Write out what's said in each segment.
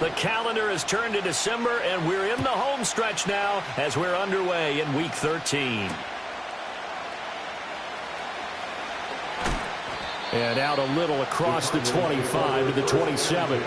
The calendar has turned to December, and we're in the home stretch now as we're underway in Week 13. And out a little across the 25 to the 27.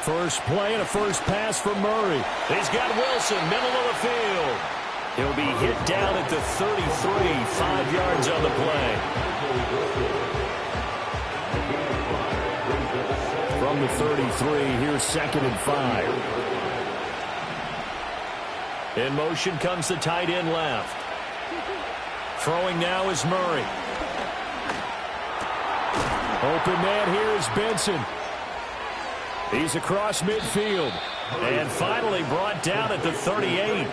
First play and a first pass for Murray. He's got Wilson, middle of the field. He'll be hit down at the 33, 5 yards on the play. From the 33, here's 2nd and 5. In motion comes the tight end left. Throwing now is Murray. Open man here is Benson. He's across midfield. And finally brought down at the 38.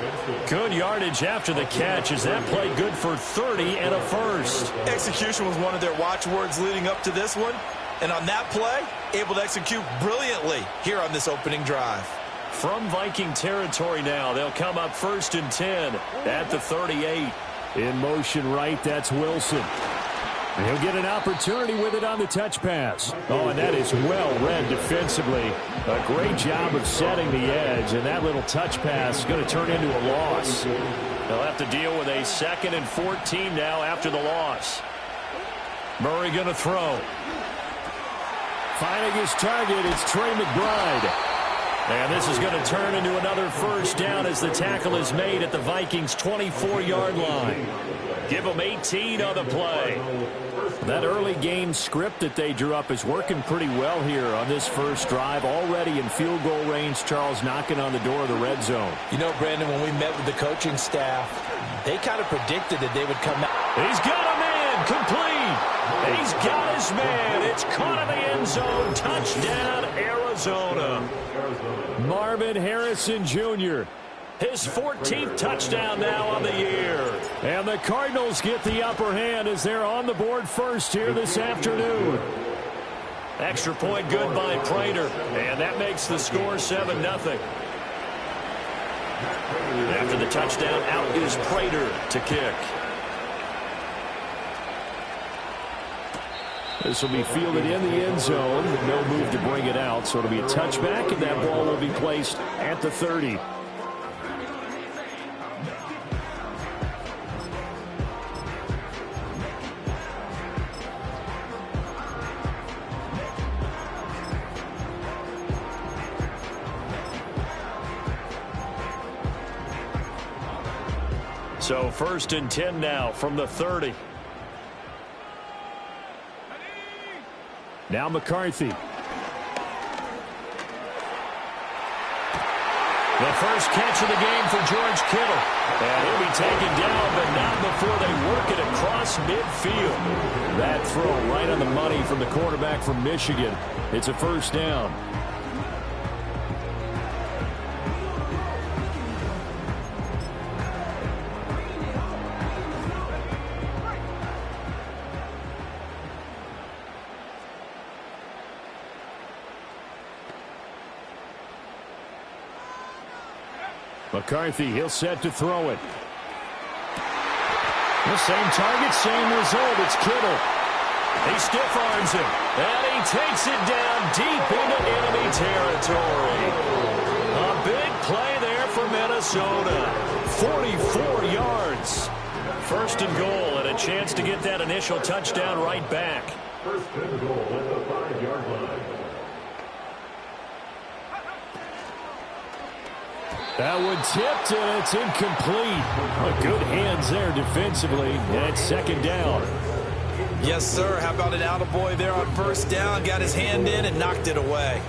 Good yardage after the catch as that play good for 30 and a first. Execution was one of their watchwords leading up to this one. And on that play, able to execute brilliantly here on this opening drive. From Viking territory now, they'll come up 1st and 10 at the 38. In motion right, that's Wilson. And he'll get an opportunity with it on the touch pass. Oh, and that is well read defensively. A great job of setting the edge, and that little touch pass is going to turn into a loss. They'll have to deal with a 2nd and 14 now after the loss. Murray going to throw. Finding his target, it's Trey McBride. And this is going to turn into another first down as the tackle is made at the Vikings' 24-yard line. Give them 18 on the play. That early game script that they drew up is working pretty well here on this first drive. Already in field goal range, Charles knocking on the door of the red zone. You know, Brandon, when we met with the coaching staff, they kind of predicted that they would come out. He's got a man, complete. He's got his man. It's caught in the end zone. Touchdown, Arizona. Marvin Harrison Jr., his 14th touchdown now on the year. And the Cardinals get the upper hand as they're on the board first here this afternoon. Extra point good by Prater. And that makes the score 7-0. After the touchdown, out is Prater to kick. This will be fielded in the end zone. No move to bring it out. So it'll be a touchback, and that ball will be placed at the 30. So 1st and 10 now from the 30. Now McCarthy. The first catch of the game for George Kittle. And he'll be taken down, but not before they work it across midfield. That throw right on the money from the quarterback from Michigan. It's a first down. McCarthy, he'll set to throw it. The same target, same result. It's Kittle. He stiff arms him, and he takes it down deep into enemy territory. A big play there for Minnesota. 44 yards. 1st and goal, and a chance to get that initial touchdown right back. 1st and goal at the 5-yard line. That one tipped, and it's incomplete. Good hands there defensively, and it's 2nd down. Yes, sir. How about an attaboy there on 1st down? Got his hand in and knocked it away.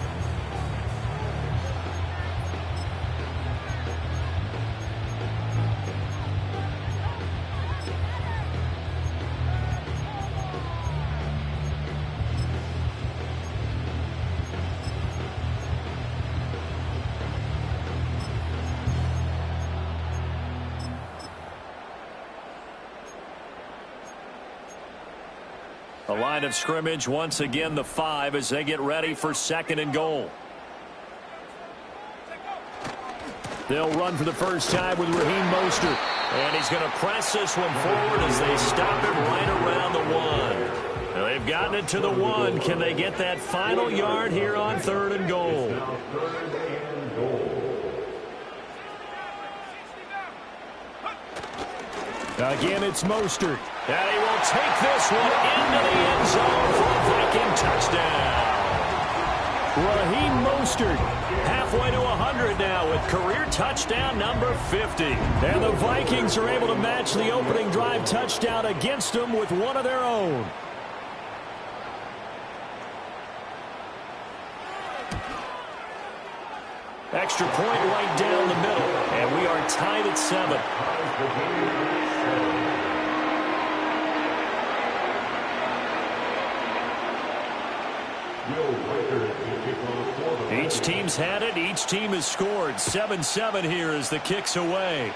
The line of scrimmage, once again, the 5 as they get ready for 2nd and goal. They'll run for the first time with Raheem Mostert. And he's going to press this one forward as they stop him right around the 1. Now they've gotten it to the 1. Can they get that final yard here on 3rd and goal? Again, it's Mostert. And he will take this one into the end zone for a Viking touchdown. Raheem Mostert halfway to 100 now with career touchdown number 50. And the Vikings are able to match the opening drive touchdown against them with one of their own. Extra point right down the middle, and we are tied at 7. Each team's had it. Each team has scored. 7-7 here as the kick's away.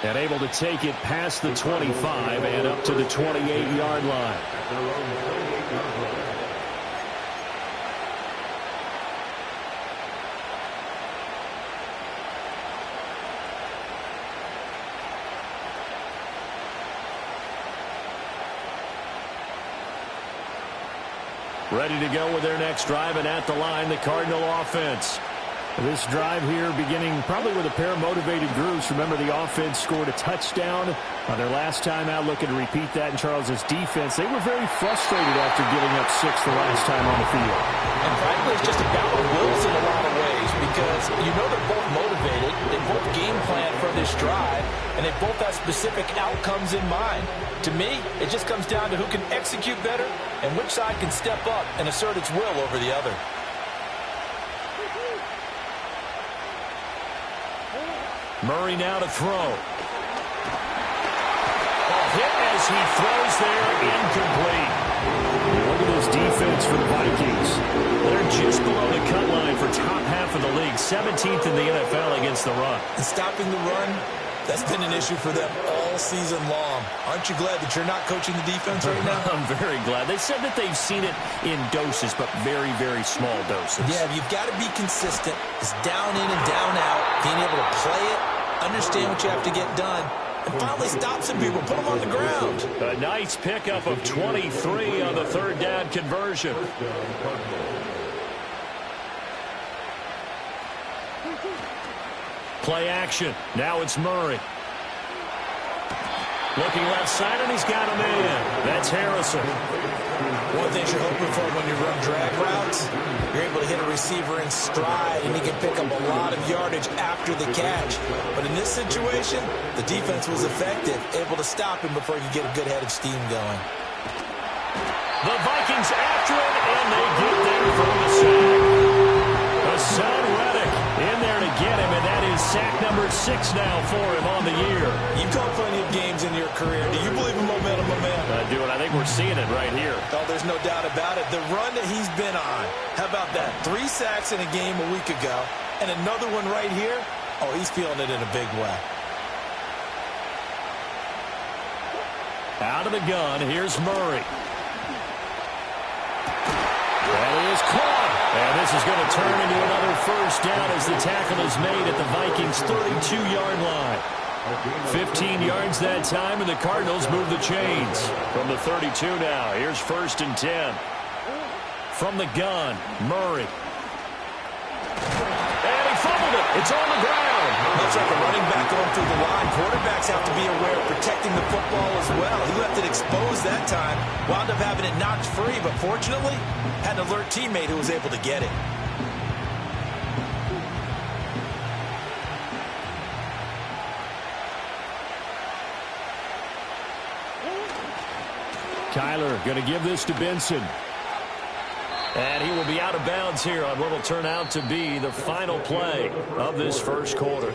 And able to take it past the 25 and up to the 28-yard line. Ready to go with their next drive, and at the line, the Cardinal offense. This drive here beginning probably with a pair of motivated groups. Remember, the offense scored a touchdown on their last time out. Looking to repeat that in Charles's defense. They were very frustrated after giving up 6 the last time on the field. And frankly, it's just a battle of wills in a lot of ways because you know they're both motivated. They both game plan for this drive, and they both have specific outcomes in mind. To me, it just comes down to who can execute better and which side can step up and assert its will over the other. Murray now to throw. Ball hit as he throws there, incomplete. Look at this defense for the Vikings. They're just below the cut line for top half of the league. 17th in the NFL against the run. And stopping the run, that's been an issue for them all season long. Aren't you glad that you're not coaching the defense right now? I'm very glad. They said that they've seen it in doses, but very, very small doses. Yeah, you've got to be consistent. It's down in and down out. Being able to play it, understand what you have to get done, and finally stop some people, put them on the ground. A nice pickup of 23 on the 3rd down conversion. Play action. Now it's Murray. Looking left side, and he's got a man. That's Harrison. One thing you're hoping for when you run drag routes, you're able to hit a receiver in stride, and he can pick up a lot of yardage after the catch. But in this situation, the defense was effective, able to stop him before he could get a good head of steam going. The Vikings after it, and they get there from the sack. Hassan Reddick in there to get him, and that is sack number 6 now for him on the year. You've called plenty of games in your career. Do you believe in momentum, my man? I do, and I think we're seeing it right here. Oh, there's no doubt about it. The run that he's been on, how about that? 3 sacks in a game a week ago, and another one right here. Oh, he's feeling it in a big way. Out of the gun, here's Murray. That is caught. And this is going to turn into another first down as the tackle is made at the Vikings' 32-yard line. 15 yards that time, and the Cardinals move the chains. From the 32 now, here's 1st and 10. From the gun, Murray. And he fumbled it. It's on the ground. Much like a running back going through the line, quarterbacks have to be aware of protecting the football as well. He left it exposed that time, wound up having it knocked free, but fortunately, had an alert teammate who was able to get it. Kyler going to give this to Benson. And he will be out of bounds here on what will turn out to be the final play of this first quarter.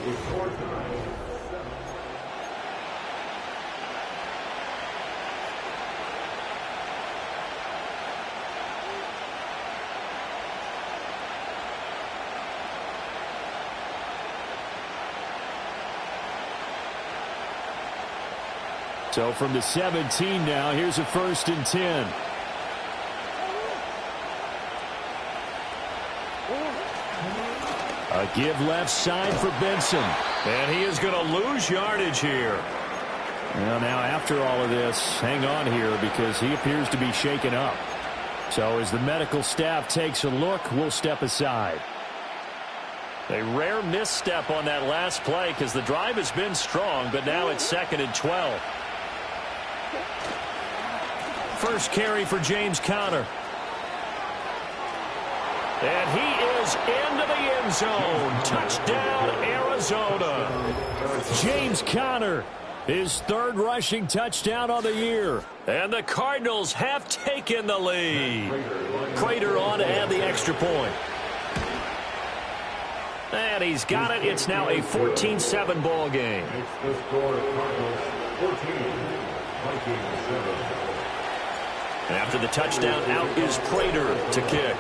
So from the 17 now, here's a 1st and 10. A give left side for Benson. And he is going to lose yardage here. Well, now after all of this, hang on here because he appears to be shaken up. So as the medical staff takes a look, we'll step aside. A rare misstep on that last play because the drive has been strong, but now it's 2nd and 12. First carry for James Conner. And he is into the end zone. Touchdown, Arizona. James Conner, his 3rd rushing touchdown on the year. And the Cardinals have taken the lead. Prater on to add the extra point. And he's got it. It's now a 14-7 ball game. The score of Cardinals 14, Vikings 7. After the touchdown, out is Prater to kick.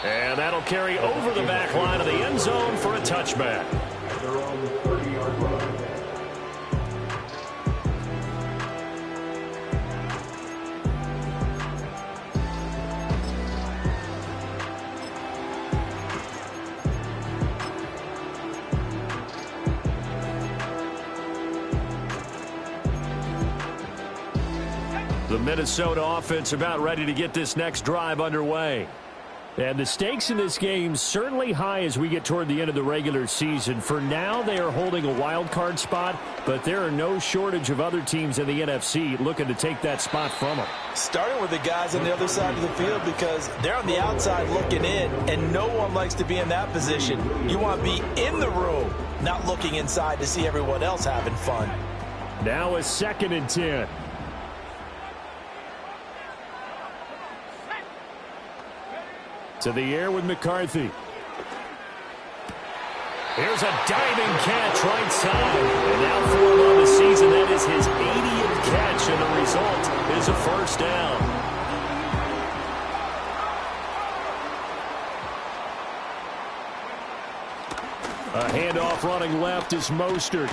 And that'll carry over the back line of the end zone for a touchback. Their own 30-yard line. The Minnesota offense about ready to get this next drive underway. And the stakes in this game certainly high as we get toward the end of the regular season. For now, they are holding a wild card spot, but there are no shortage of other teams in the NFC looking to take that spot from them. Starting with the guys on the other side of the field because they're on the outside looking in, and no one likes to be in that position. You want to be in the room, not looking inside to see everyone else having fun. Now a 2nd and 10. To the air with McCarthy. Here's a diving catch right side. And now for him on the season, that is his 80th catch, and the result is a 1st down. A handoff running left is Mostert.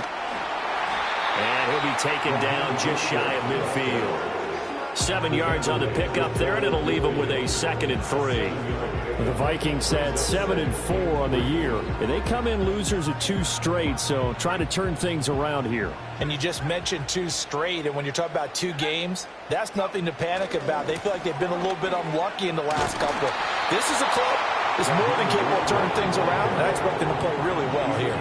And he'll be taken down just shy of midfield. 7 yards on the pickup there, and it'll leave him with a 2nd and 3. The Vikings had 7 and 4 on the year, and they come in losers of 2 straight, so trying to turn things around here. And you just mentioned 2 straight, and when you're talking about 2 games, that's nothing to panic about. They feel like they've been a little bit unlucky in the last couple. This is a club that's more than capable of turning things around, and I expect them to play really well here.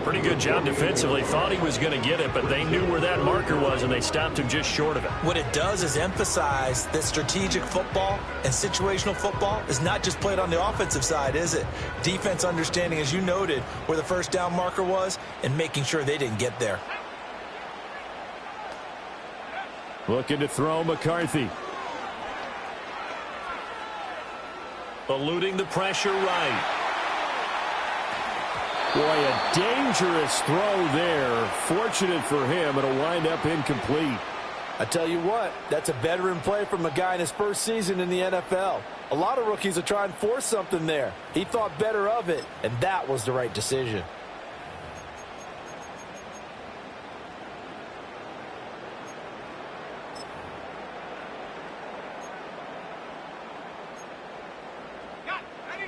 Pretty good job defensively. Thought he was going to get it, but they knew where that marker was, and they stopped him just short of it. What it does is emphasize that strategic football and situational football is not just played on the offensive side, is it? Defense understanding, as you noted, where the 1st down marker was and making sure they didn't get there. Looking to throw McCarthy. Eluding the pressure right. Boy, a dangerous throw there. Fortunate for him, it'll wind up incomplete. I tell you what, that's a veteran play from a guy in his 1st season in the NFL. A lot of rookies are trying to force something there. He thought better of it, and that was the right decision.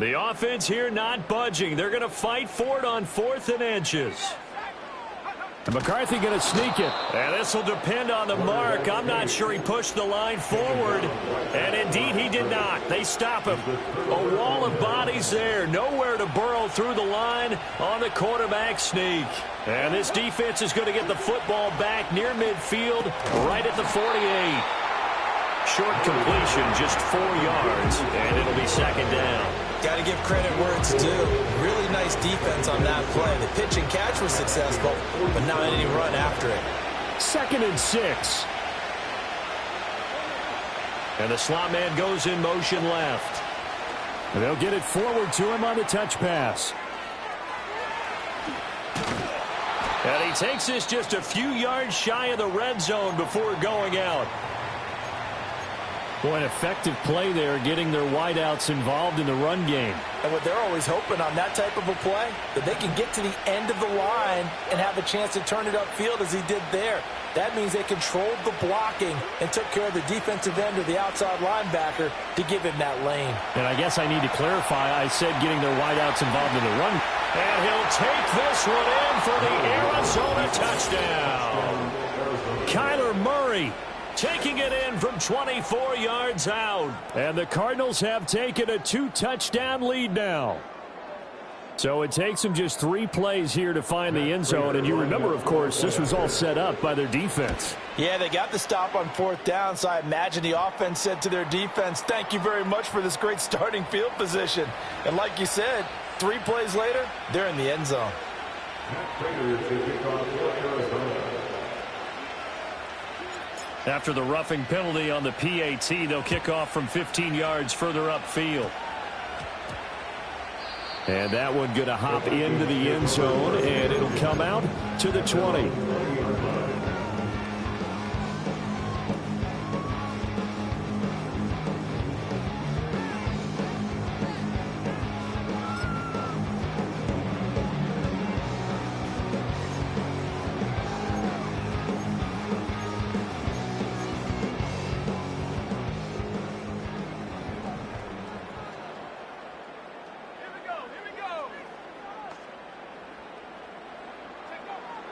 The offense here not budging. They're going to fight for it on 4th and inches. And McCarthy going to sneak it. And this will depend on the mark. I'm not sure he pushed the line forward. And indeed he did not. They stop him. A wall of bodies there. Nowhere to burrow through the line on the quarterback sneak. And this defense is going to get the football back near midfield right at the 48. Short completion, just 4 yards, and it'll be 2nd down. Got to give credit where it's due. Really nice defense on that play. The pitch and catch was successful, but not any run after it. 2nd and 6. And the slot man goes in motion left. And they'll get it forward to him on the touch pass. And he takes this just a few yards shy of the red zone before going out. Boy, an effective play there, getting their wideouts involved in the run game. And what they're always hoping on that type of a play, that they can get to the end of the line and have a chance to turn it upfield as he did there. That means they controlled the blocking and took care of the defensive end or the outside linebacker to give him that lane. And I guess I need to clarify, I said getting their wideouts involved in the run. And he'll take this one in for the Arizona touchdown. Kyler Murray taking it in from 24 yards out. And the Cardinals have taken a 2-touchdown lead now. So it takes them just 3 plays here to find the end zone. And you remember, of course, this was all set up by their defense. Yeah, they got the stop on 4th down, so I imagine the offense said to their defense, thank you very much for this great starting field position. And like you said, 3 plays later, they're in the end zone. After the roughing penalty on the PAT, they'll kick off from 15 yards further upfield. And that one going to hop into the end zone, and it'll come out to the 20.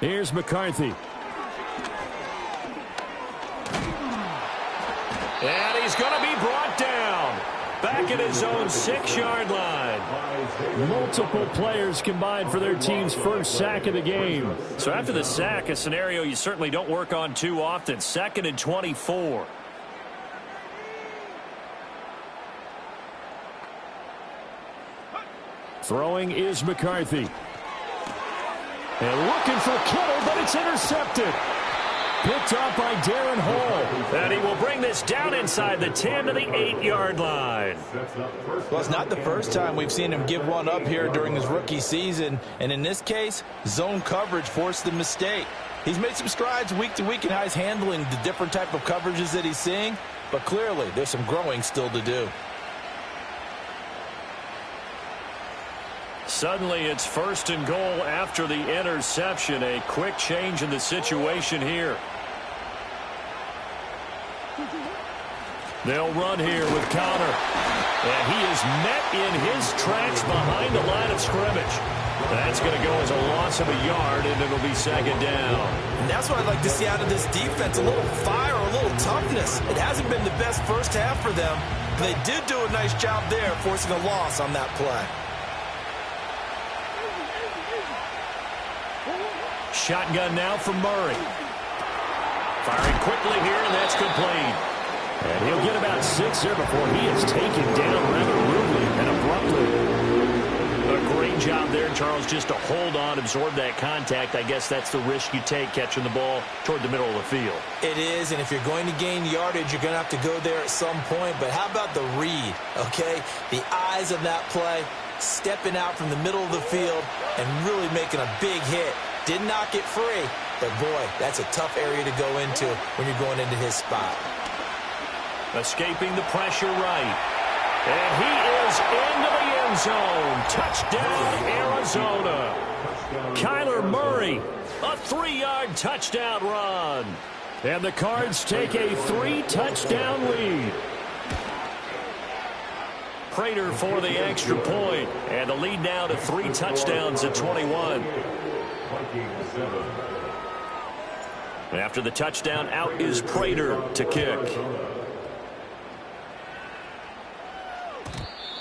Here's McCarthy. And he's going to be brought down. Back at his own 6-yard line. Multiple players combined for their team's first sack of the game. So after the sack, a scenario you certainly don't work on too often. 2nd and 24. Throwing is McCarthy. And looking for Kittle, but it's intercepted. Picked up by Darren Hall. And he will bring this down inside the 10 to the 8-yard line. Well, it's not the first time we've seen him give one up here during his rookie season. And in this case, zone coverage forced the mistake. He's made some strides week to week in how he's handling the different type of coverages that he's seeing. But clearly, there's some growing still to do. Suddenly, it's 1st and goal after the interception. A quick change in the situation here. They'll run here with Connor. And he is met in his tracks behind the line of scrimmage. That's going to go as a loss of a yard, and it'll be 2nd down. And that's what I'd like to see out of this defense, a little fire, a little toughness. It hasn't been the best first half for them, but they did do a nice job there forcing a loss on that play. Shotgun now from Murray. Firing quickly here, and that's complete. And he'll get about 6 there before he is taken down rather rudely and abruptly. A great job there, Charles, just to hold on, absorb that contact. I guess that's the risk you take catching the ball toward the middle of the field. It is, and if you're going to gain yardage, you're going to have to go there at some point. But how about the read, okay? The eyes of that play, stepping out from the middle of the field and really making a big hit. Did not get free, but boy, that's a tough area to go into when you're going into his spot. Escaping the pressure right. And he is into the end zone. Touchdown, Arizona. Kyler Murray, a 3-yard touchdown run. And the Cards take a 3-touchdown lead. Prater for the extra point. And the lead now to 3 touchdowns at 21. After the touchdown, out is Prater to kick.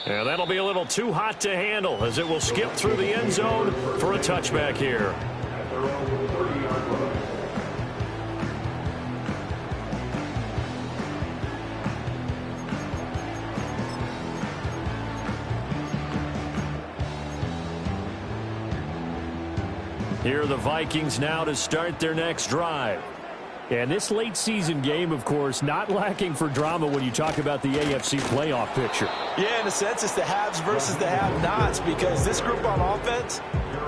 And that'll be a little too hot to handle as it will skip through the end zone for a touchback here. Here are the Vikings now to start their next drive. And this late season game, of course, not lacking for drama when you talk about the AFC playoff picture. Yeah, in a sense, it's the haves versus the have-nots because this group on offense,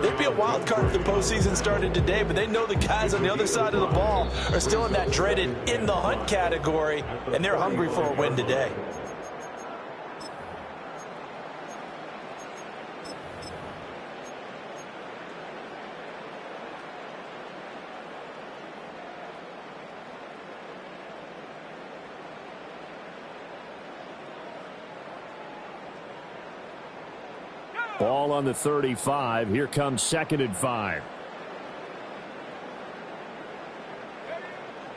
They'd be a wild card if the postseason started today, but they know the guys on the other side of the ball are still in that dreaded in the hunt category, and they're hungry for a win today. Ball on the 35. Here comes 2nd and 5.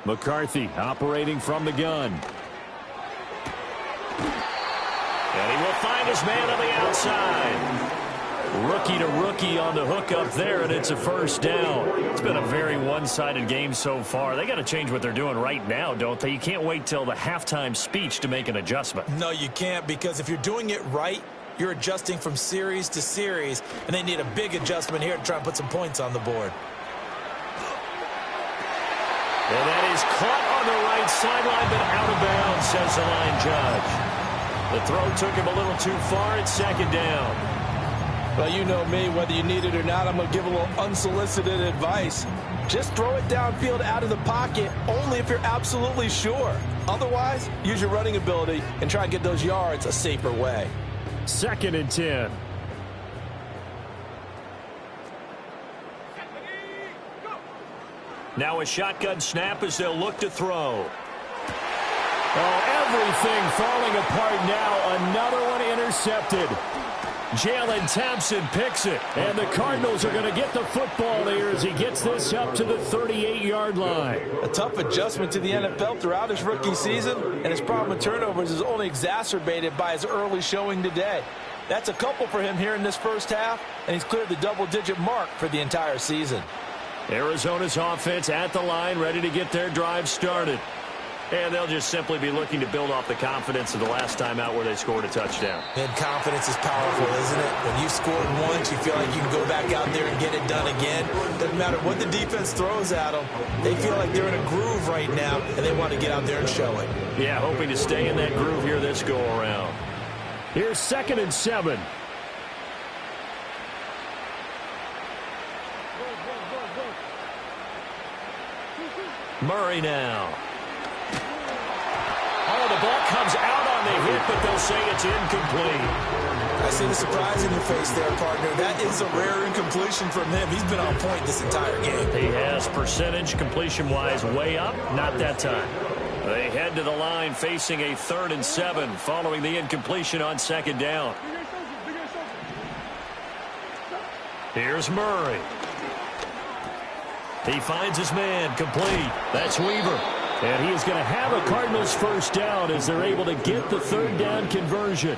McCarthy operating from the gun. And he will find his man on the outside. Rookie to rookie on the hook up there, and it's a first down. It's been a very one-sided game so far. They got to change what they're doing right now, don't they? You can't wait till the halftime speech to make an adjustment. No, you can't, because if you're doing it right, you're adjusting from series to series, and they need a big adjustment here to try and put some points on the board. And that is caught on the right sideline, but out of bounds, says the line judge. The throw took him a little too far. It's 2nd down. Well, you know me, whether you need it or not, I'm going to give a little unsolicited advice. Just throw it downfield out of the pocket, only if you're absolutely sure. Otherwise, use your running ability and try and get those yards a safer way. 2nd and 10. Now a shotgun snap as they'll look to throw. Oh, everything falling apart now. Another one intercepted. Jalen Thompson picks it, and the Cardinals are going to get the football here as he gets this up to the 38-yard line. A tough adjustment to the NFL throughout his rookie season, and his problem with turnovers is only exacerbated by his early showing today. That's a couple for him here in this first half, and he's cleared the double-digit mark for the entire season. Arizona's offense at the line, ready to get their drive started. And they'll just simply be looking to build off the confidence of the last time out where they scored a touchdown. And confidence is powerful, isn't it? When you've scored once, you feel like you can go back out there and get it done again. Doesn't matter what the defense throws at them. They feel like they're in a groove right now, and they want to get out there and show it. Yeah, hoping to stay in that groove here this go-around. Here's 2nd and 7. Murray now. Oh, the ball comes out on the hit, but they'll say it's incomplete. I see the surprise in your face there, partner. That is a rare incompletion from him. He's been on point this entire game. He has percentage completion-wise way up, not that time. They head to the line facing a 3rd and 7 following the incompletion on 2nd down. Here's Murray. He finds his man complete. That's Weaver. And he is going to have a Cardinals first down as they're able to get the 3rd down conversion.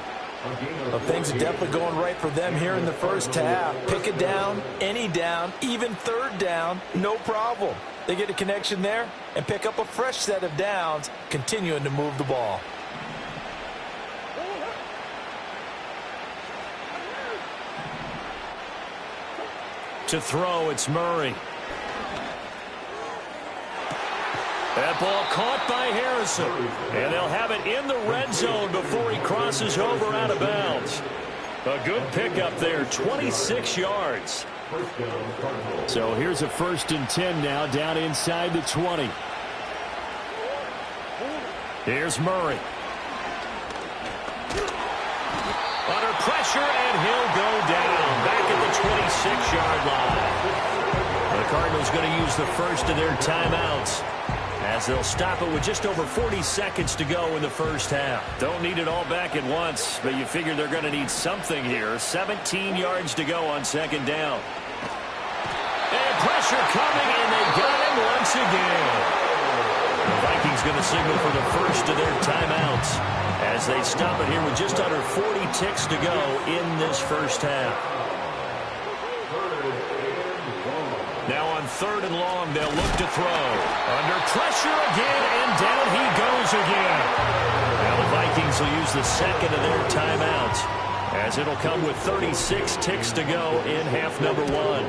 Well, things are definitely going right for them here in the first half. Pick a down, any down, even 3rd down, no problem. They get a connection there and pick up a fresh set of downs, continuing to move the ball. To throw, it's Murray. That ball caught by Harrison. And they'll have it in the red zone before he crosses over out of bounds. A good pickup there, 26 yards. So here's a 1st and 10 now, down inside the 20. Here's Murray. Under pressure, and he'll go down back at the 26-yard line. The Cardinals going to use the first of their timeouts, as they'll stop it with just over 40 seconds to go in the first half. Don't need it all back at once, but you figure they're going to need something here. 17 yards to go on 2nd down. And pressure coming, and they got him once again. The Vikings going to signal for the first of their timeouts as they stop it here with just under 40 ticks to go in this first half. Now on 3rd and long, they'll look to throw. Under pressure again, and down he goes again. Now the Vikings will use the 2nd of their timeouts, as it'll come with 36 ticks to go in half number 1.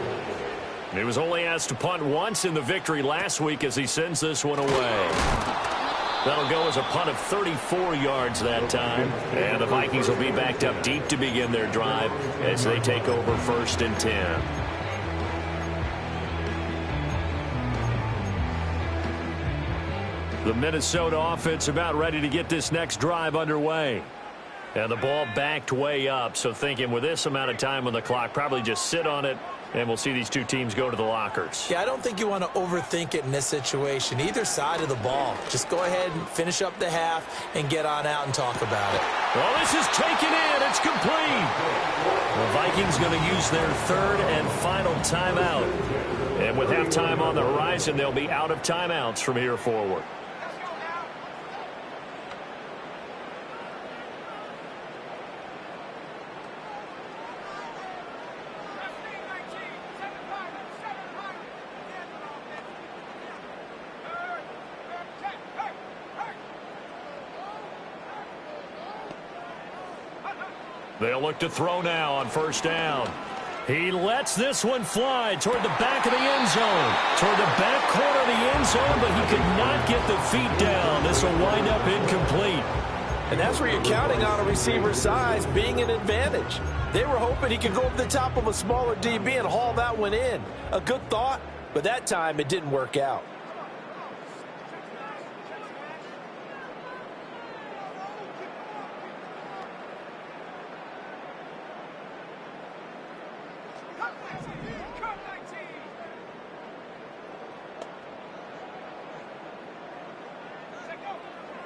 He was only asked to punt once in the victory last week as he sends this one away. That'll go as a punt of 34 yards that time. And the Vikings will be backed up deep to begin their drive as they take over 1st and 10. The Minnesota offense about ready to get this next drive underway. And the ball backed way up, so thinking with this amount of time on the clock, probably just sit on it, and we'll see these two teams go to the lockers. Yeah, I don't think you want to overthink it in this situation, either side of the ball. Just go ahead and finish up the half and get on out and talk about it. Well, this is taken in. It's complete. The Vikings going to use their third and final timeout. And with halftime on the horizon, they'll be out of timeouts from here forward. They'll look to throw now on first down. He lets this one fly toward the back of the end zone. Toward the back corner of the end zone, but he could not get the feet down. This will wind up incomplete. And that's where you're counting on a receiver's size being an advantage. They were hoping he could go over the top of a smaller DB and haul that one in. A good thought, but that time it didn't work out.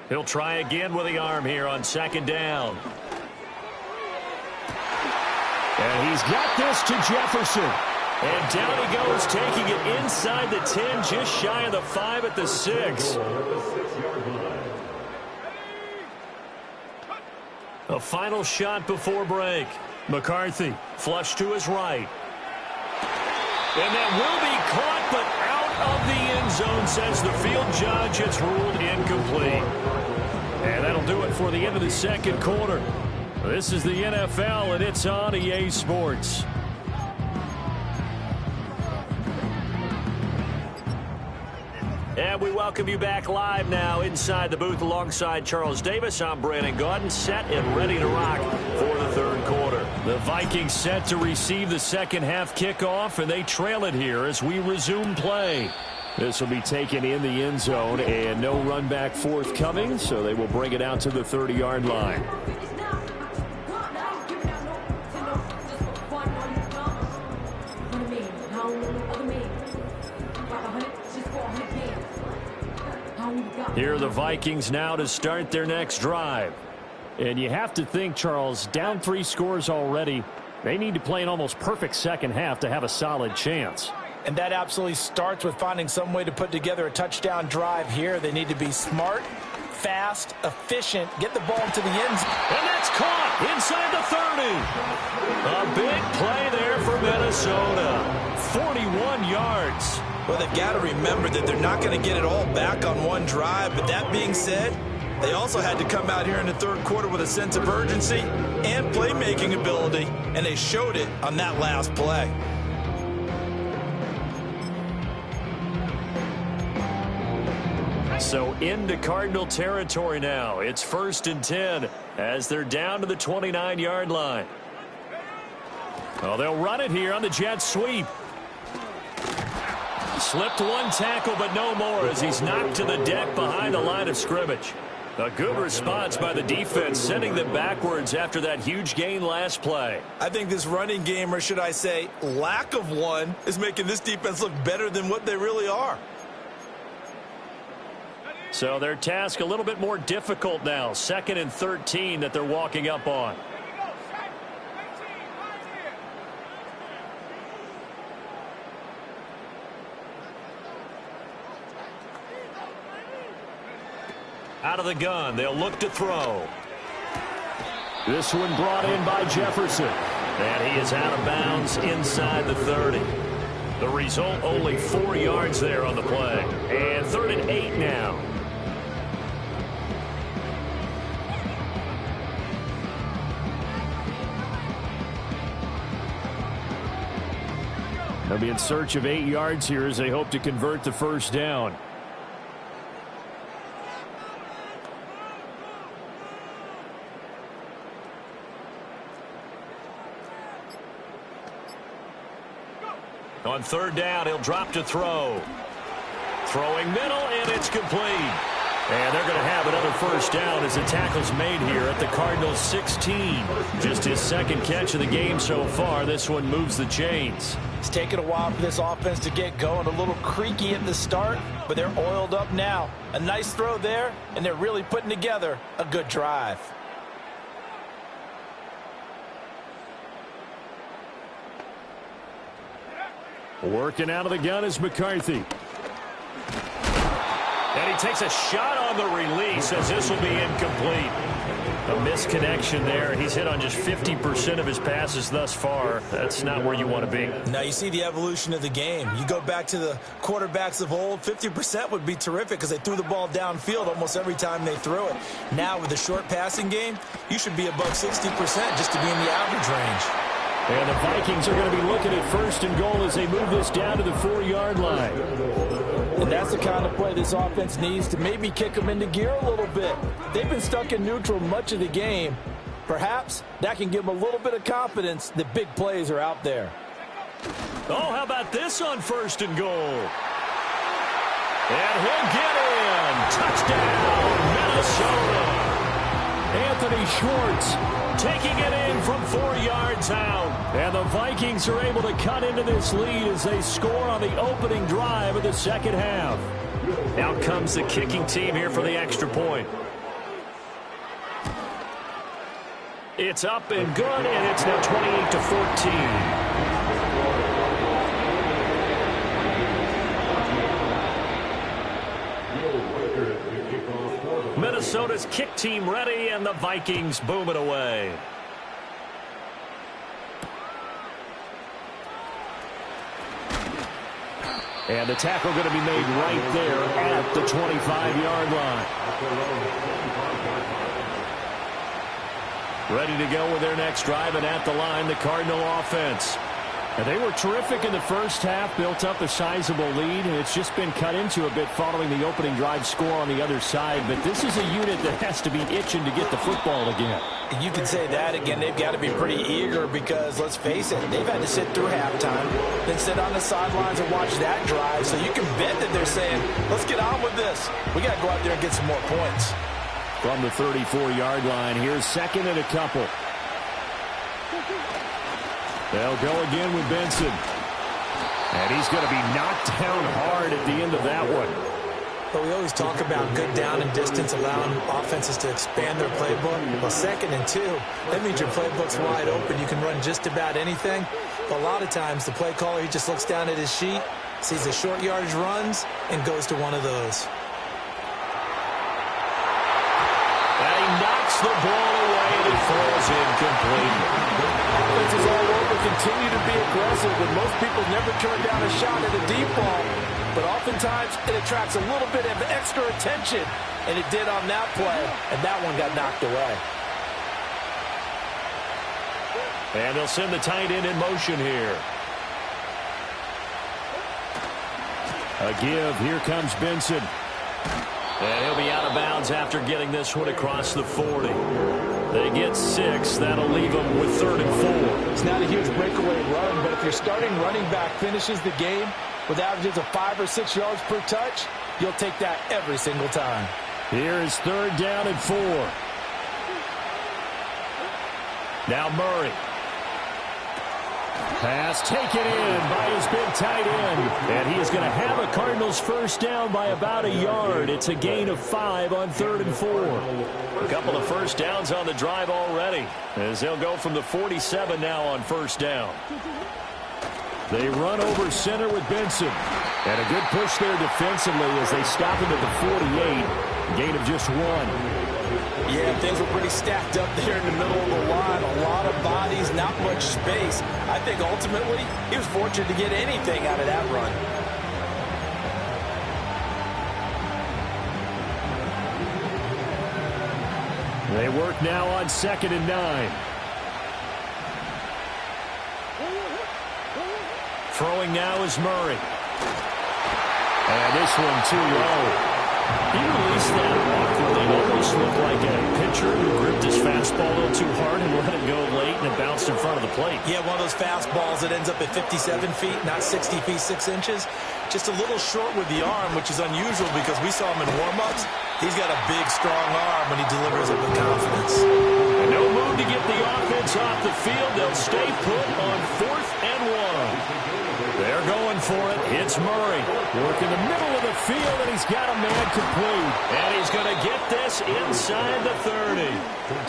He'll try again with the arm here on second down. And he's got this to Jefferson. And down he goes, taking it inside the 10, just shy of the 5 at the 6. A final shot before break. McCarthy, flush to his right. And that will be caught, but out of the end zone, says the field judge. It's ruled incomplete. And that'll do it for the end of the second quarter. This is the NFL, and it's on EA Sports. And we welcome you back live now inside the booth alongside Charles Davis. I'm Brandon Gaudin, set and ready to rock for the third quarter. The Vikings set to receive the second half kickoff, and they trail it here as we resume play. This will be taken in the end zone, and no run back forthcoming, so they will bring it out to the 30-yard line. Here are the Vikings now to start their next drive. And you have to think, Charles, down 3 scores already. They need to play an almost perfect second half to have a solid chance. And that absolutely starts with finding some way to put together a touchdown drive here. They need to be smart, fast, efficient, get the ball into the end zone. And that's caught inside the 30. A big play there for Minnesota. 41 yards. Well, they've got to remember that they're not going to get it all back on one drive. But that being said, they also had to come out here in the third quarter with a sense of urgency and playmaking ability. And they showed it on that last play. So into Cardinal territory now. It's 1st and 10 as they're down to the 29-yard line. Oh, they'll run it here on the jet sweep. Slipped one tackle, but no more as he's knocked to the deck behind the line of scrimmage. A good response by the defense, sending them backwards after that huge gain last play. I think this running game, or should I say lack of one, is making this defense look better than what they really are. So their task a little bit more difficult now. 2nd and 13 that they're walking up on. Out of the gun, they'll look to throw. This one brought in by Jefferson. And he is out of bounds inside the 30. The result, only 4 yards there on the play. And 3rd and 8 now. They'll be in search of 8 yards here as they hope to convert the first down. On 3rd down, he'll drop to throw. Throwing middle, and it's complete. first down as the tackle's made here at the Cardinals' 16. Just his second catch of the game so far. This one moves the chains. It's taken a while for this offense to get going. A little creaky at the start, but they're oiled up now. A nice throw there, and they're really putting together a good drive. Working out of the gun is McCarthy. And he takes a shot on the release as this will be incomplete. A misconnection there. He's hit on just 50% of his passes thus far. That's not where you want to be. Now you see the evolution of the game. You go back to the quarterbacks of old, 50% would be terrific because they threw the ball downfield almost every time they threw it. Now with the short passing game, you should be above 60% just to be in the average range. And the Vikings are going to be looking at first and goal as they move this down to the 4-yard line. And that's the kind of play this offense needs to maybe kick them into gear a little bit. They've been stuck in neutral much of the game. Perhaps that can give them a little bit of confidence that big plays are out there. Oh, how about this on first and goal? And he'll get in. Touchdown, Minnesota. Anthony Schwartz taking it in from 4 yards out. And the Vikings are able to cut into this lead as they score on the opening drive of the second half. Out comes the kicking team here for the extra point. It's up and good, and it's now 28-14. Minnesota's kick team ready, and the Vikings boom it away. And the tackle going to be made right there at the 25-yard line. Ready to go with their next drive, and at the line, the Cardinal offense. And they were terrific in the first half, built up a sizable lead, and it's just been cut into a bit following the opening drive score on the other side. But this is a unit that has to be itching to get the football again. You can say that again. They've got to be pretty eager because, let's face it, they've had to sit through halftime, then sit on the sidelines and watch that drive. So you can bet that they're saying, let's get on with this. We got to go out there and get some more points. From the 34-yard line, here's second and a couple. They'll go again with Benson. And he's going to be knocked down hard at the end of that one. But we always talk about good down and distance, allowing offenses to expand their playbook. Well, 2nd and 2, that means your playbook's wide open. You can run just about anything. But a lot of times, the play caller, he just looks down at his sheet, sees the short yardage runs, and goes to one of those. And he knocks the ball away, and it falls incomplete. Offenses all over continue to be aggressive, and most people never turn down a shot at a deep ball. But oftentimes, it attracts a little bit of extra attention, and it did on that play, and that one got knocked away. And they'll send the tight end in motion here. A give. Here comes Benson. And he'll be out of bounds after getting this one across the 40. They get 6. That'll leave them with 3rd and 4. It's not a huge breakaway run, but if your starting running back finishes the game with averages of 5 or 6 yards per touch, you'll take that every single time. Here is 3rd down and 4. Now Murray. Pass taken in by his big tight end. And he is going to have a Cardinals first down by about a yard. It's a gain of 5 on 3rd and 4. A couple of first downs on the drive already, as they'll go from the 47 now on first down. They run over center with Benson. And a good push there defensively as they stop him at the 48. Gain of just 1. Yeah, things were pretty stacked up there in the middle of the line. A lot of bodies, not much space. I think ultimately he was fortunate to get anything out of that run. They work now on 2nd and 9. Throwing now is Murray. And this one too low. He released that awkwardly. It almost looked like a pitcher who gripped his fastball a little too hard and let it go late, and it bounced in front of the plate. Yeah, one of those fastballs that ends up at 57 feet, not 60 feet, 6 inches. Just a little short with the arm, which is unusual because we saw him in warm-ups. He's got a big, strong arm when he delivers it with confidence. And no move to get the offense off the field. They'll stay put on 4th and 1. They're going for it. It's Murray. Working the middle of the field, and he's got a man complete. And he's going to get this inside the 30.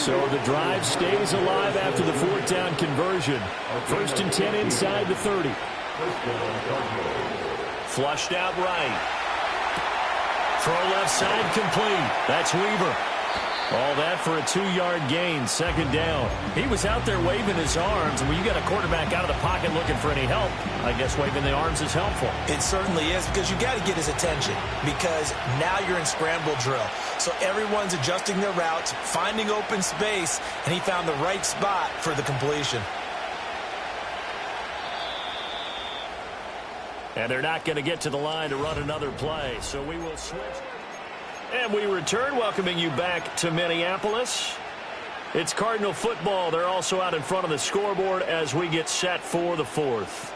So the drive stays alive after the 4th down conversion. 1st and 10 inside the 30. Flushed out right. Throw left side complete. That's Weaver. All that for a 2-yard gain, 2nd down. He was out there waving his arms, and when you got a quarterback out of the pocket looking for any help, I guess waving the arms is helpful. It certainly is, because you got to get his attention, because now you're in scramble drill. So everyone's adjusting their routes, finding open space, and he found the right spot for the completion. And they're not going to get to the line to run another play, so we will switch. And we return, welcoming you back to Minneapolis. It's Cardinal football. They're also out in front of the scoreboard as we get set for the 4th.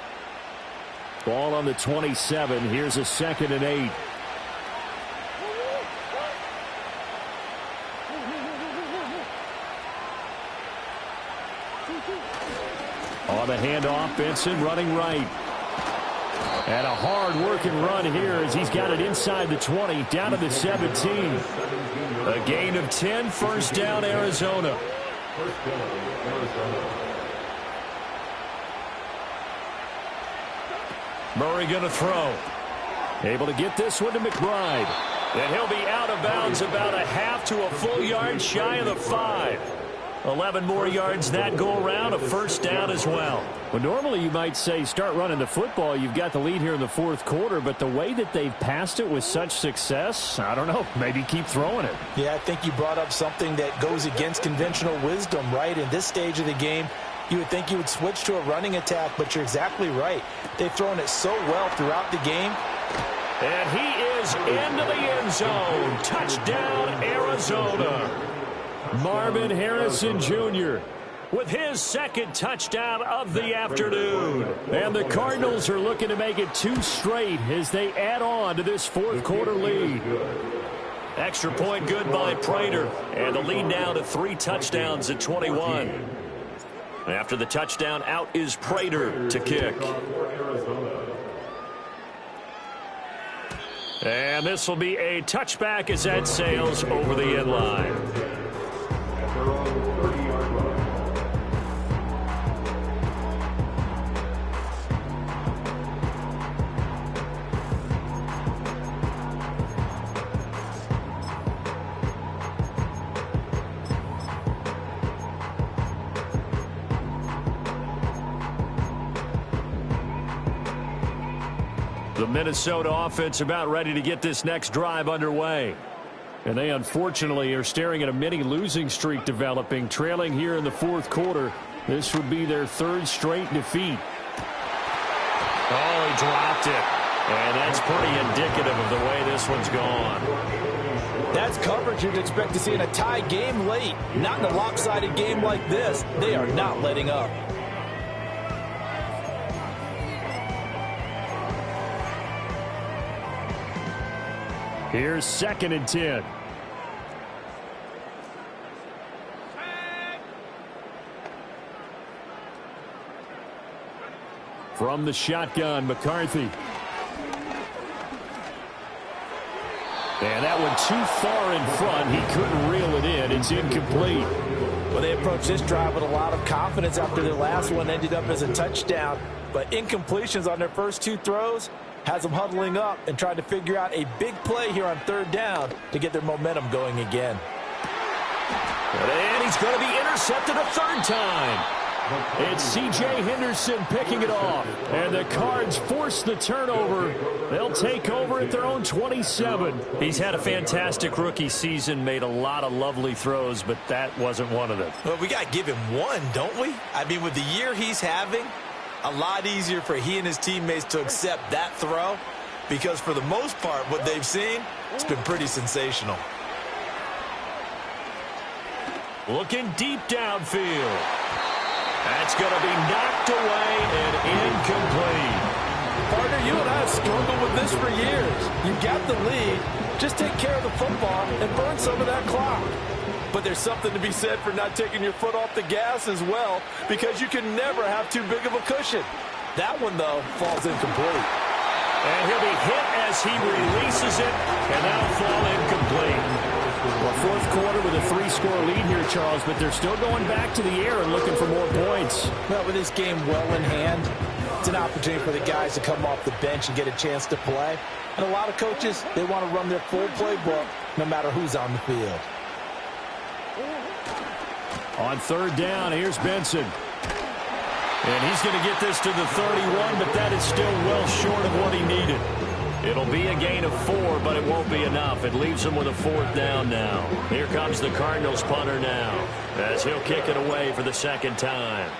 Ball on the 27. Here's a 2nd and 8. On the handoff, Benson running right. And a hard-working run here as he's got it inside the 20, down to the 17. A gain of 10, 1st down, Arizona. Murray going to throw. Able to get this one to McBride. And he'll be out of bounds about a half to a full yard shy of the 5. 11 more yards that go around, a 1st down as well. Well, normally you might say start running the football. You've got the lead here in the 4th quarter, but the way that they've passed it with such success, I don't know, maybe keep throwing it. Yeah, I think you brought up something that goes against conventional wisdom, right? In this stage of the game, you would think you would switch to a running attack, but you're exactly right. They've thrown it so well throughout the game. And he is into the end zone. Touchdown, Arizona. Marvin Harrison Jr. with his 2nd touchdown of the afternoon. And the Cardinals are looking to make it 2 straight as they add on to this 4th quarter lead. Extra point good by Prater. And the lead now to 3 touchdowns at 21. After the touchdown, out is Prater to kick. And this will be a touchback as that sails over the end line. The Minnesota offense about ready to get this next drive underway. And they unfortunately are staring at a mini losing streak developing, trailing here in the 4th quarter. This would be their 3rd straight defeat. Oh, he dropped it. And that's pretty indicative of the way this one's gone. That's coverage you'd expect to see in a tie game late. Not in a lopsided game like this. They are not letting up. Here's 2nd and 10. From the shotgun, McCarthy. And that one too far in front. He couldn't reel it in. It's incomplete. Well, they approached this drive with a lot of confidence after their last one ended up as a touchdown. But incompletions on their first 2 throws has them huddling up and trying to figure out a big play here on 3rd down to get their momentum going again. And he's going to be intercepted a 3rd time. It's C.J. Henderson picking it off. And the Cards force the turnover. They'll take over at their own 27. He's had a fantastic rookie season, made a lot of lovely throws, but that wasn't one of them. Well, we got to give him one, don't we? I mean, with the year he's having, a lot easier for he and his teammates to accept that throw, because for the most part, what they've seen, it's been pretty sensational. Looking deep downfield. That's going to be knocked away and incomplete. Partner, you and I have struggled with this for years. You got the lead. Just take care of the football and burn some of that clock. But there's something to be said for not taking your foot off the gas as well, because you can never have too big of a cushion. That one, though, falls incomplete. And he'll be hit as he releases it, and that'll fall incomplete. Well, fourth quarter with a 3-score lead here, Charles, but they're still going back to the air and looking for more points. Well, with this game well in hand, it's an opportunity for the guys to come off the bench and get a chance to play. And a lot of coaches, they want to run their full playbook no matter who's on the field. On third down, here's Benson. And he's going to get this to the 31, but that is still well short of what he needed. It'll be a gain of 4, but it won't be enough. It leaves him with a fourth down now. Here comes the Cardinals punter now, as he'll kick it away for the second time.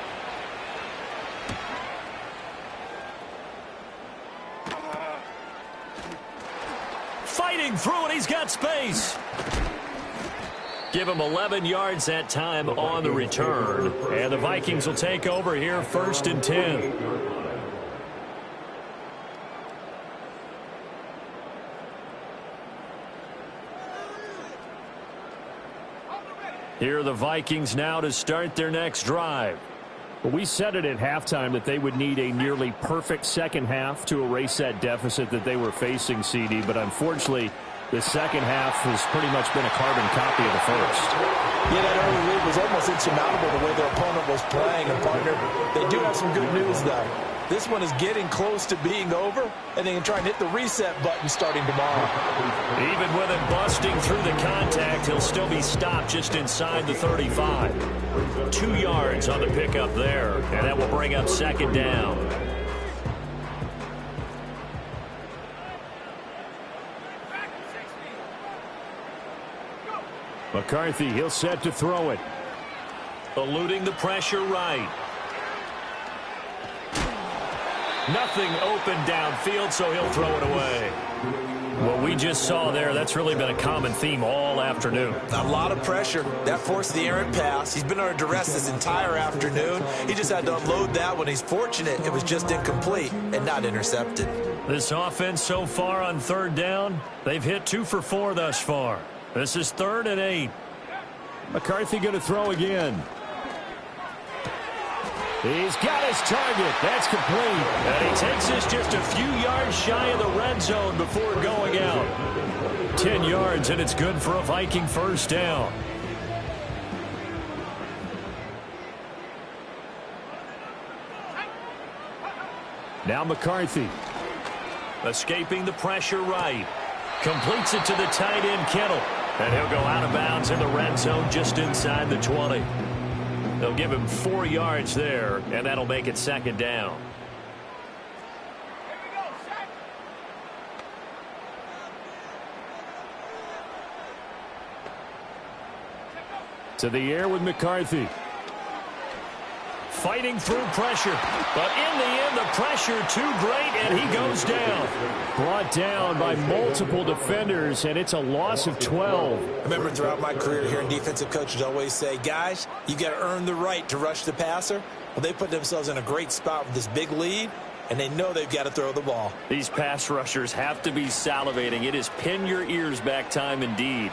Fighting through it, he's got space. Give him 11 yards that time on the return. And the Vikings will take over here, 1st and 10. Here are the Vikings now to start their next drive. Well, we said it at halftime that they would need a nearly perfect second half to erase that deficit that they were facing, CD. But unfortunately, the second half has pretty much been a carbon copy of the first. Yeah, that early lead was almost insurmountable the way their opponent was playing. And, partner, they do have some good news, though. This one is getting close to being over, and they can try and hit the reset button starting tomorrow. Even with him busting through the contact, he'll still be stopped just inside the 35. 2 yards on the pickup there, and that will bring up second down. McCarthy, he'll set to throw it. Eluding the pressure right. Nothing open downfield, so he'll throw it away. What we just saw there, that's really been a common theme all afternoon. A lot of pressure. That forced the errant pass. He's been under duress this entire afternoon. He just had to unload that one. He's fortunate it was just incomplete and not intercepted. This offense so far on third down, they've hit 2 for 4 thus far. This is 3rd and 8. McCarthy going to throw again. He's got his target. That's complete. And he takes this just a few yards shy of the red zone before going out. 10 yards, and it's good for a Viking first down. Now McCarthy. Escaping the pressure right. Completes it to the tight end, Kittle. And he'll go out of bounds in the red zone just inside the 20. They'll give him 4 yards there, and that'll make it second down. To the air with McCarthy. Fighting through pressure. But in the end, the pressure too great, and he goes down. Brought down by multiple defenders, and it's a loss of 12. I remember throughout my career hearing defensive coaches always say, guys, you got to earn the right to rush the passer. Well, they put themselves in a great spot with this big lead, and they know they've got to throw the ball. These pass rushers have to be salivating. It is pin your ears back time indeed.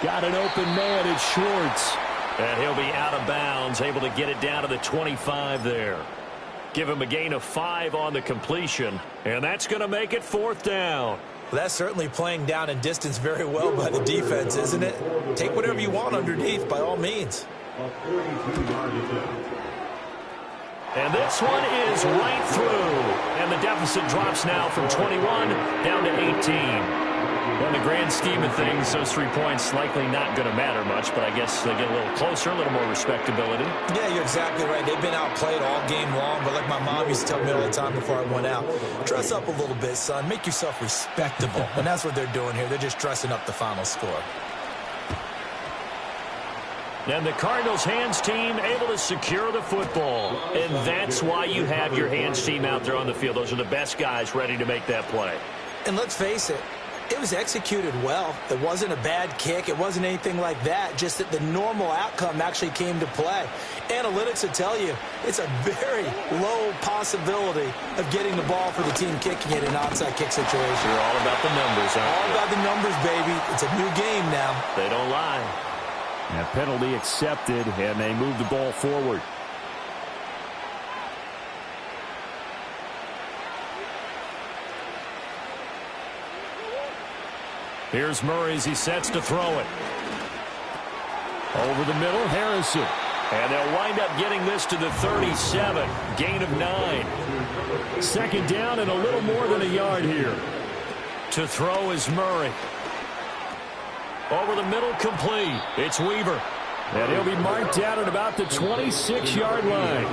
Got an open man at Schwartz. And he'll be out of bounds, able to get it down to the 25 there. Give him a gain of 5 on the completion, and that's going to make it 4th down. Well, that's certainly playing down in distance very well by the defense, isn't it? Take whatever you want underneath, by all means. And this one is right through. And the deficit drops now from 21 down to 18. In the grand scheme of things, those 3 points likely not going to matter much, but I guess they get a little closer, a little more respectability. Yeah, you're exactly right. They've been outplayed all game long, but like my mom used to tell me all the time before I went out, dress up a little bit, son. Make yourself respectable. And that's what they're doing here. They're just dressing up the final score. And the Cardinals' hands team able to secure the football. And that's why you have your hands team out there on the field. Those are the best guys ready to make that play. And let's face it, It was executed well. It wasn't a bad kick. It wasn't anything like that. Just that the normal outcome actually came to play. Analytics will tell you it's a very low possibility of getting the ball for the team kicking it in an onside kick situation. You're all about the numbers, aren't you? All about the numbers, baby. It's a new game now. They don't lie. And penalty accepted, and they move the ball forward. Here's Murray as he sets to throw it. Over the middle, Harrison. And they'll wind up getting this to the 37. Gain of 9. Second down and a little more than a yard here. To throw is Murray. Over the middle, complete. It's Weaver. And he'll be marked out at about the 26-yard line.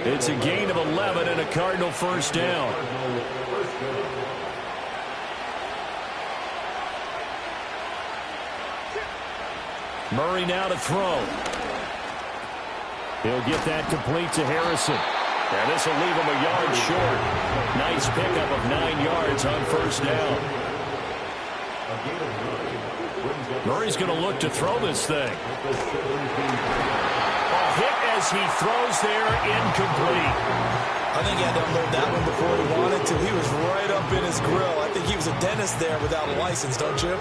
It's a gain of 11 and a Cardinal first down. Murray now to throw. He'll get that complete to Harrison. And this will leave him a yard short. Nice pickup of 9 yards on first down. Murray's going to look to throw this thing. A hit as he throws there, incomplete. I think he had to unload that one before he wanted to. He was right up in his grill. I think he was a dentist there without a license, don't you?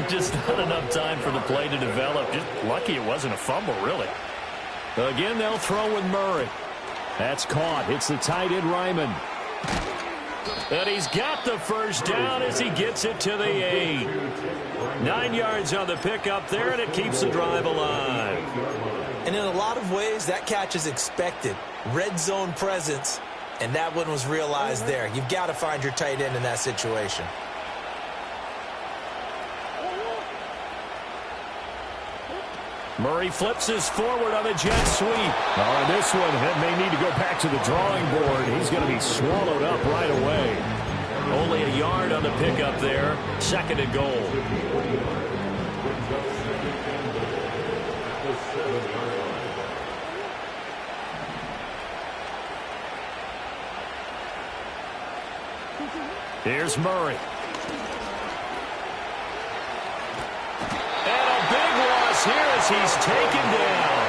Just not enough time for the play to develop. Just lucky it wasn't a fumble, really. Again, they'll throw with Murray. That's caught. It's the tight end, Ryman. And he's got the first down as he gets it to the 8. 9 yards on the pickup there, and it keeps the drive alive. And in a lot of ways, that catch is expected. Red zone presence, and that one was realized there. You've got to find your tight end in that situation. Murray flips his forward on the jet sweep. On this one, he may need to go back to the drawing board. He's going to be swallowed up right away. Only a yard on the pickup there. Second and goal. Here's Murray. And a big loss here as he's taken down.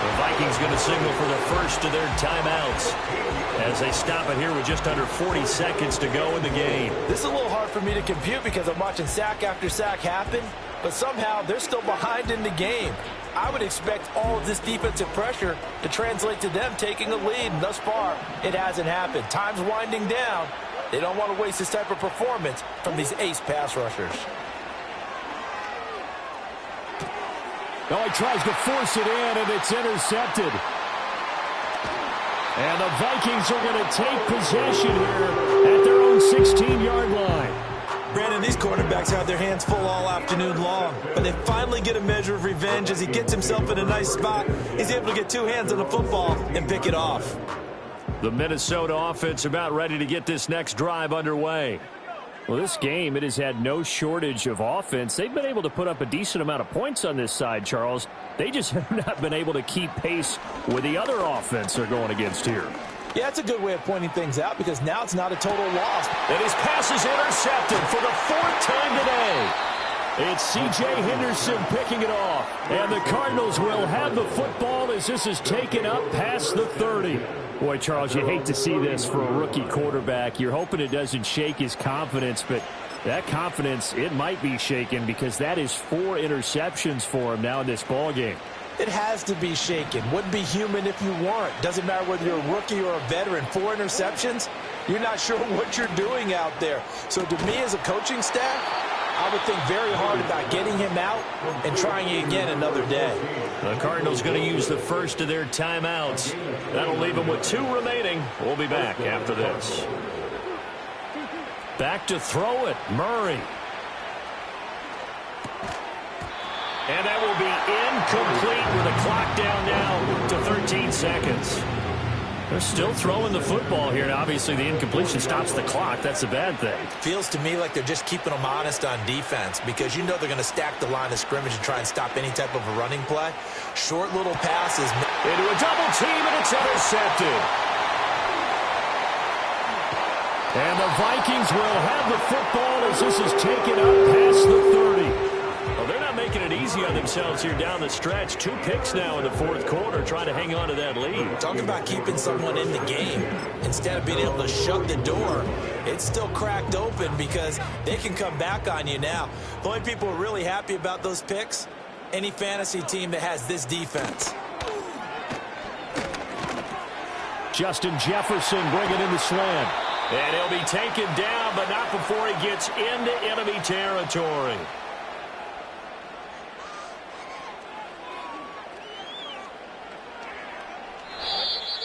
The Vikings going to signal for the first of their timeouts as they stop it here with just under 40 seconds to go in the game. This is a little hard for me to compute because I'm watching sack after sack happen, but somehow they're still behind in the game. I would expect all of this defensive pressure to translate to them taking a lead, and thus far, it hasn't happened. Time's winding down. They don't want to waste this type of performance from these ace pass rushers. Oh, he tries to force it in, and it's intercepted. And the Vikings are going to take possession here at their own 16-yard line. Brandon, these quarterbacks had their hands full all afternoon long, but they finally get a measure of revenge as he gets himself in a nice spot. He's able to get two hands on the football and pick it off. The Minnesota offense about ready to get this next drive underway. Well, this game, it has had no shortage of offense. They've been able to put up a decent amount of points on this side, Charles. They just have not been able to keep pace with the other offense they're going against here. Yeah, that's a good way of pointing things out because now it's not a total loss. And his pass is intercepted for the 4th time today. It's C.J. Henderson picking it off. And the Cardinals will have the football as this is taken up past the 30. Boy, Charles, you hate to see this for a rookie quarterback. You're hoping it doesn't shake his confidence, but that confidence, it might be shaken because that is 4 interceptions for him now in this ballgame. It has to be shaken. Wouldn't be human if you weren't. Doesn't matter whether you're a rookie or a veteran. 4 interceptions, you're not sure what you're doing out there. So to me as a coaching staff, I would think very hard about getting him out and trying it again another day. The Cardinals going to use the first of their timeouts. That'll leave them with 2 remaining. We'll be back after this. Back to throw it, Murray. And that will be incomplete with a clock down now to 13 seconds. They're still throwing the football here. And obviously, the incompletion stops the clock. That's a bad thing. Feels to me like they're just keeping them honest on defense because you know they're going to stack the line of scrimmage and try and stop any type of a running play. Short little passes. Into a double team, and it's intercepted. And the Vikings will have the football as this is taken up past the 30. Well, they're not making it easy on themselves here down the stretch. 2 picks now in the fourth quarter, trying to hang on to that lead. Talking about keeping someone in the game. Instead of being able to shut the door, it's still cracked open because they can come back on you now. The only people who are really happy about those picks, any fantasy team that has this defense. Justin Jefferson bringing in the slant. And he'll be taken down, but not before he gets into enemy territory.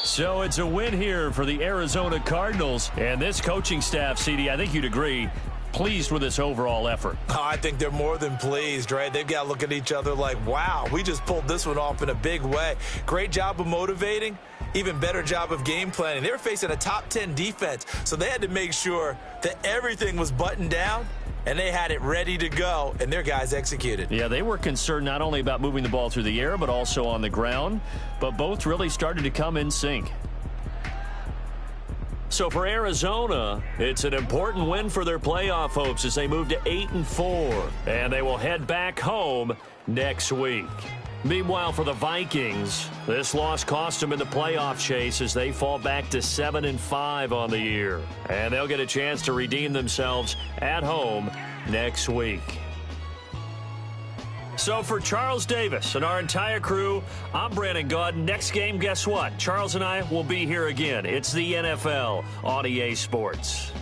So it's a win here for the Arizona Cardinals. And this coaching staff, CD, I think you'd agree, pleased with this overall effort. Oh, I think they're more than pleased, right? They've got to look at each other like, wow, we just pulled this one off in a big way. Great job of motivating. Even better job of game planning. They were facing a top 10 defense, so they had to make sure that everything was buttoned down, and they had it ready to go, and their guys executed. Yeah, they were concerned not only about moving the ball through the air, but also on the ground, but both really started to come in sync. So for Arizona, it's an important win for their playoff hopes as they move to 8-4, and they will head back home next week. Meanwhile, for the Vikings, this loss cost them in the playoff chase as they fall back to 7-5 on the year. And they'll get a chance to redeem themselves at home next week. So for Charles Davis and our entire crew, I'm Brandon Gaudin. Next game, guess what? Charles and I will be here again. It's the NFL on EA Sports.